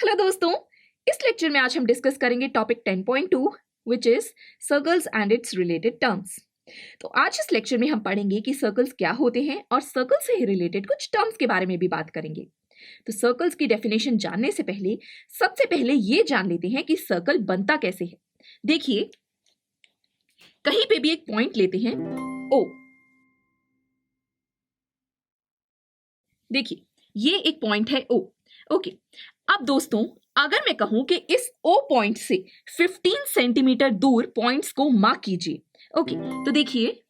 Hello दोस्तों, इस lecture में आज हम डिस्कस करेंगे topic 10.2 which is circles and it's related terms. तो आज इस लेक्चर में हम पढ़ेंगे कि सर्कल्स क्या होते हैं और सर्कल से ही रिलेटेड कुछ टर्म्स के बारे में भी बात करेंगे। तो सर्कल्स की डेफिनेशन जानने से पहले सबसे पहले ये जान लेते हैं कि सर्कल बनता कैसे है। देखिए, कहीं पे भी एक पॉइंट लेते हैं ओ। देखिए, ये एक पॉइंट है ओ। ओके, अब दोस्तों अगर मैं कहूं कि इस ओ पॉइंट से 15 सेंटीमीटर दूर पॉइंट्स को मार्क कीजिए। ओके, तो देखिए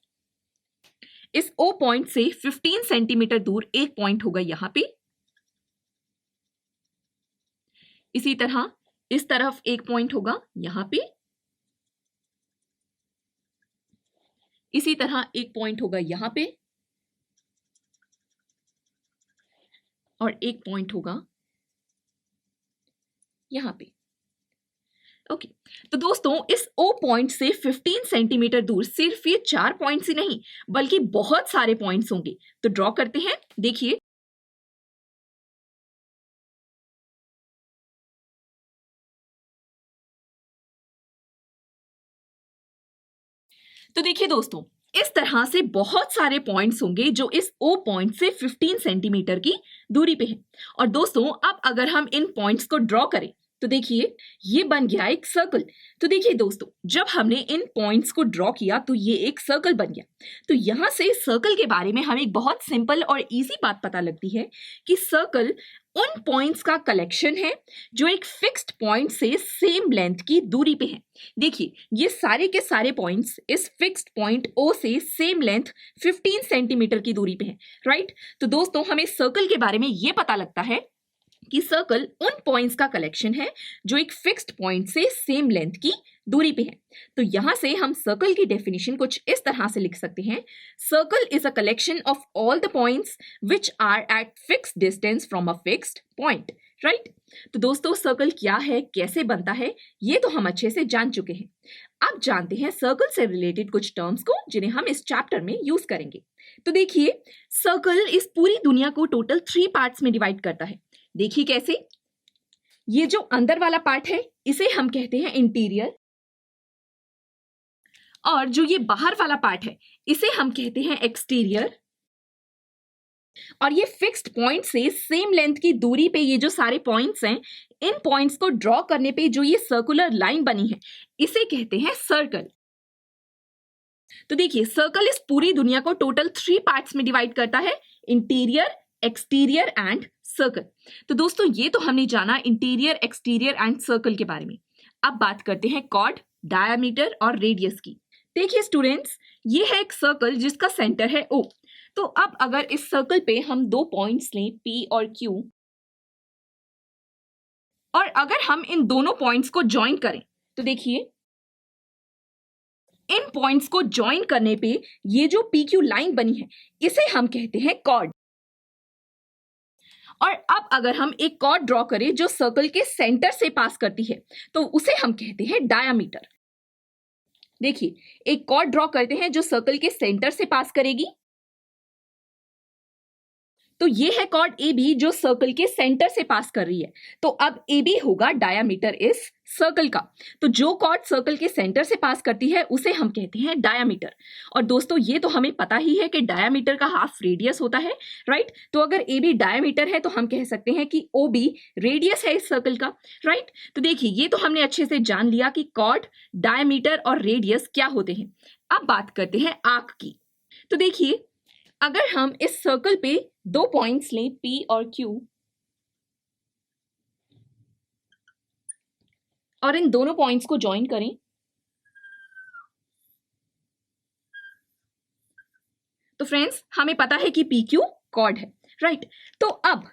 इस ओ पॉइंट से 15 सेंटीमीटर दूर एक पॉइंट होगा यहां पे, इसी तरह इस तरफ एक पॉइंट होगा यहां पे, इसी तरह एक पॉइंट होगा यहां पे और एक पॉइंट होगा यहां पे। ओके, तो दोस्तों इस ओ पॉइंट से 15 सेंटीमीटर दूर सिर्फ ये 4 पॉइंट्स ही नहीं बल्कि बहुत सारे पॉइंट्स होंगे। तो ड्रॉ करते हैं। देखिए, तो देखिए दोस्तों, इस तरह से बहुत सारे पॉइंट्स होंगे जो इस ओ पॉइंट से 15 सेंटीमीटर की दूरी पे हैं। और दोस्तों अब अगर हम इन पॉइंट्स को ड्रॉ करें तो देखिए ये बन गया एक सर्कल। तो देखिए दोस्तों, जब हमने इन पॉइंट्स को ड्रॉ किया तो ये एक सर्कल बन गया। तो यहां से सर्कल के बारे में हमें एक बहुत सिंपल और इजी बात पता लगती है कि सर्कल उन पॉइंट्स का कलेक्शन है जो एक फिक्स्ड पॉइंट से सेम लेंथ की दूरी पे हैं। देखिए, ये सारे के सारे पॉइंट्स इस फिक्स्ड पॉइंट ओ से सेम लेंथ 15 सेंटीमीटर की दूरी पे हैं, राइट। तो दोस्तों हमें सर्कल के बारे में ये पता लगता है कि सर्कल उन पॉइंट्स का कलेक्शन है जो एक फिक्स्ड पॉइंट से सेम लेंथ की दूरी पे है। तो यहां से हम सर्कल की डेफिनेशन कुछ इस तरह से लिख सकते हैं, circle is a collection of all the points which are at fixed distance from a fixed point, right. तो दोस्तों सर्कल क्या है, कैसे बनता है, ये तो हम अच्छे से जान चुके हैं। अब जानते हैं सर्कल से रिलेटेड कुछ टर्म्स को जिन्हें हम इस चैप्टर में यूज करेंगे। तो देखिए, सर्कल इस पूरी दुनिया को टोटल 3 पार्ट्स में डिवाइड करता है। देखिए कैसे, ये जो अंदर वाला पार्ट है इसे हम कहते हैं इंटीरियर, और जो ये बाहर वाला पार्ट है इसे हम कहते हैं एक्सटीरियर। और ये फिक्स्ड पॉइंट से सेम लेंथ की दूरी पे ये जो सारे पॉइंट्स हैं, इन पॉइंट्स को ड्रॉ करने पे जो ये सर्कुलर लाइन बनी है इसे कहते हैं सर्कल। तो देखिए, सर्कल इस पूरी दुनिया को टोटल 3 पार्ट्स में डिवाइड करता है, इंटीरियर, एक्सटीरियर एंड सर्कल। तो दोस्तों ये तो हमने जाना इंटीरियर, एक्सटीरियर एंड सर्कल के बारे में। अब बात करते हैं कॉर्ड, डायमीटर और रेडियस की। देखिए स्टूडेंट्स, ये है एक सर्कल जिसका सेंटर है O। तो अब अगर इस सर्कल पे हम 2 पॉइंट्स लें P और Q, और अगर हम इन दोनों पॉइंट्स को ज्वाइन करें तो देखिए इन पॉइंट्स को ज्वाइन करने पे ये जो PQ लाइन बनी है इसे हम कहते हैं कॉर्ड। और अब अगर हम एक कॉर्ड ड्रॉ करें जो सर्कल के सेंटर से पास करती है तो उसे हम कहते हैं डायामीटर। देखिए, एक कॉर्ड ड्रॉ करते हैं जो सर्कल के सेंटर से पास करेगी, तो ये है कॉर्ड AB जो सर्कल के सेंटर से पास कर रही है। तो अब AB होगा डायामीटर इस सर्कल का। तो जो कॉर्ड सर्कल के सेंटर से पास करती है उसे हम कहते हैं डायामीटर। और दोस्तों ये तो हमें पता ही है कि डायामीटर का हाफ रेडियस होता है, राइट। तो अगर AB डायामीटर है तो हम कह सकते हैं कि OB रेडियस है इस सर्कल का, राइट। तो देखिए, ये तो हमने अच्छे से जान लिया कि कॉर्ड, डायामीटर और रेडियस क्या होते हैं। अब बात करते हैं आर्क की। तो देखिए, अगर हम इस सर्कल पे 2 पॉइंट्स लें P और Q, और इन दोनों पॉइंट्स को ज्वाइन करें तो फ्रेंड्स हमें पता है कि PQ कॉर्ड है, राइट। तो अब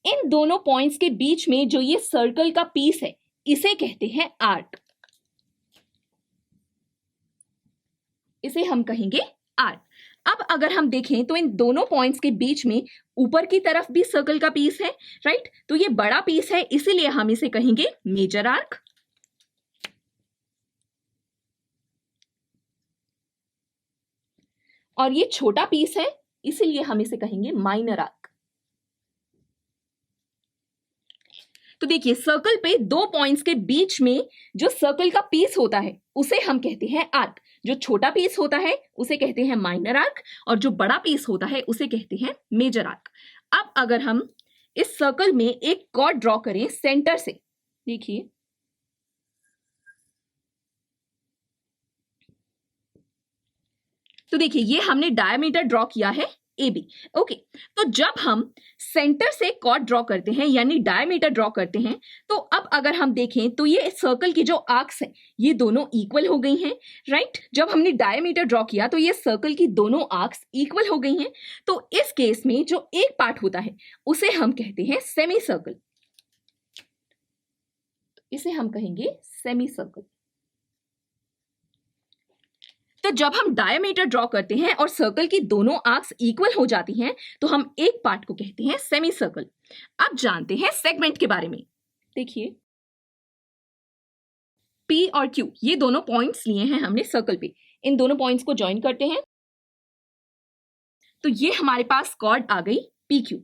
इन दोनों पॉइंट्स के बीच में जो ये सर्कल का पीस है इसे कहते हैं आर्क। इसे हम कहेंगे आर्क। अब अगर हम देखें तो इन दोनों पॉइंट्स के बीच में ऊपर की तरफ भी सर्कल का पीस है, राइट। तो ये बड़ा पीस है इसीलिए हम इसे कहेंगे मेजर आर्क, और ये छोटा पीस है इसीलिए हम इसे कहेंगे माइनर आर्क। तो देखिए सर्कल पे दो पॉइंट्स के बीच में जो सर्कल का पीस होता है उसे हम कहते हैं आर्क। जो छोटा पीस होता है उसे कहते हैं माइनर आर्क और जो बड़ा पीस होता है उसे कहते हैं मेजर आर्क। अब अगर हम इस सर्कल में एक कॉर्ड ड्रॉ करें सेंटर से, देखिए तो देखिए ये हमने डायमीटर ड्रॉ किया है AB। ओके, तो जब हम सेंटर से कॉर्ड ड्रॉ करते हैं यानी डायमीटर ड्रॉ करते हैं, तो अब अगर हम देखें तो ये सर्कल की जो आर्क्स हैं ये दोनों इक्वल हो गई हैं, राइट। जब हमने डायमीटर ड्रॉ किया तो ये सर्कल की दोनों आर्क्स इक्वल हो गई हैं। तो इस केस में जो एक पार्ट होता है उसे हम कहते हैं सेमी सर्कल, इसे हम कहेंगे सेमी सर्कल। तो जब हम डायमीटर ड्रॉ करते हैं और सर्कल की दोनों आर्क्स इक्वल हो जाती हैं तो हम एक पार्ट को कहते हैं सेमी सर्कल। अब जानते हैं सेगमेंट के बारे में। देखिए P और Q ये दोनों पॉइंट्स लिए हैं हमने सर्कल पे, इन दोनों पॉइंट्स को ज्वाइन करते हैं तो ये हमारे पास कॉर्ड आ गई PQ।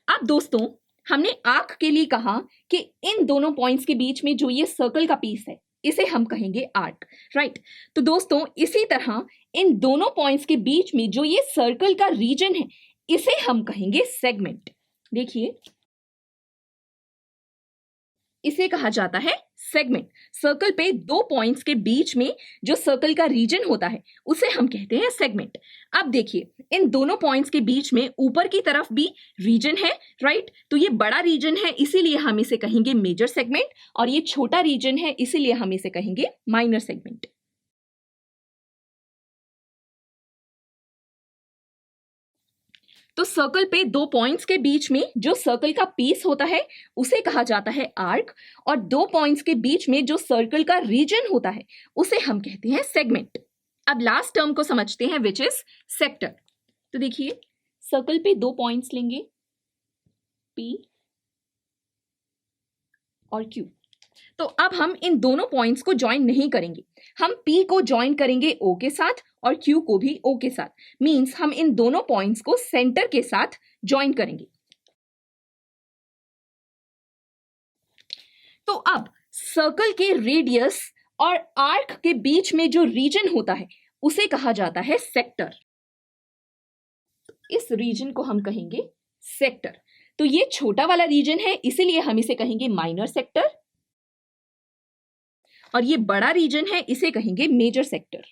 अब दोस्तों हमने आर्क के लिए कहा कि इन दोनों पॉइंट्स के बीच में जो ये सर्कल का पीस है इसे हम कहेंगे आर्क, राइट। तो दोस्तों इसी तरह इन दोनों पॉइंट्स के बीच में जो ये सर्कल का रीजन है इसे हम कहेंगे सेगमेंट। देखिए इसे कहा जाता है सेगमेंट। सर्कल पे दो पॉइंट्स के बीच में जो सर्कल का रीजन होता है उसे हम कहते हैं सेगमेंट। अब देखिए इन दोनों पॉइंट्स के बीच में ऊपर की तरफ भी रीजन है, राइट। तो ये बड़ा रीजन है इसीलिए हम इसे कहेंगे मेजर सेगमेंट और ये छोटा रीजन है इसीलिए हम इसे कहेंगे माइनर सेगमेंट। तो सर्कल पे दो पॉइंट्स के बीच में जो सर्कल का पीस होता है उसे कहा जाता है आर्क और दो पॉइंट्स के बीच में जो सर्कल का रीजन होता है उसे हम कहते हैं सेगमेंट। अब लास्ट टर्म को समझते हैं विच इज सेक्टर। तो देखिए सर्कल पे दो पॉइंट्स लेंगे P और Q। तो अब हम इन दोनों पॉइंट्स को ज्वाइन नहीं करेंगे, हम P को ज्वाइन करेंगे O के साथ और Q को भी O के साथ। मींस हम इन दोनों पॉइंट्स को सेंटर के साथ ज्वाइन करेंगे। तो अब सर्कल के रेडियस और आर्क के बीच में जो रीजन होता है उसे कहा जाता है सेक्टर। इस रीजन को हम कहेंगे सेक्टर। तो ये छोटा वाला रीजन है इसीलिए हम इसे कहेंगे माइनर सेक्टर और ये बड़ा रीजन है इसे कहेंगे मेजर सेक्टर।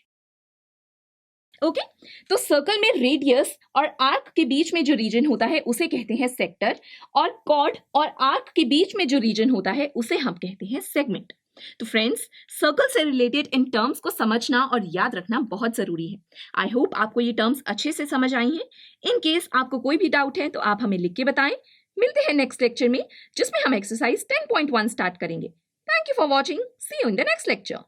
ओके, तो सर्कल में रेडियस और आर्क के बीच में जो रीजन होता है उसे कहते हैं सेक्टर और कॉर्ड और आर्क के बीच में जो रीजन होता है उसे हम कहते हैं सेगमेंट। तो फ्रेंड्स सर्कल से रिलेटेड इन टर्म्स को समझना और याद रखना बहुत जरूरी है। आई होप आपको ये टर्म्स अच्छे से समझ आई हैं। इन केस आपको कोई भी डाउट है तो आप हमें लिख के बताएं। मिलते हैं नेक्स्ट लेक्चर में जिसमें हम एक्सरसाइज 10.1 स्टार्ट करेंगे। Thank you for watching. See you in the next lecture.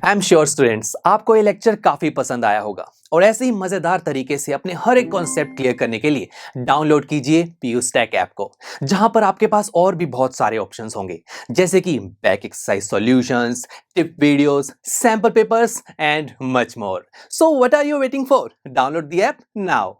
I am sure students आपको ये लेक्चर काफी पसंद आया होगा और ऐसे ही मजेदार तरीके से अपने हर एक कॉन्सेप्ट क्लियर करने के लिए डाउनलोड कीजिए PUStack ऐप को, जहां पर आपके पास और भी बहुत सारे ऑप्शंस होंगे जैसे कि back exercise solutions, tip videos, sample papers and much more. So what are you waiting for? Download the app now.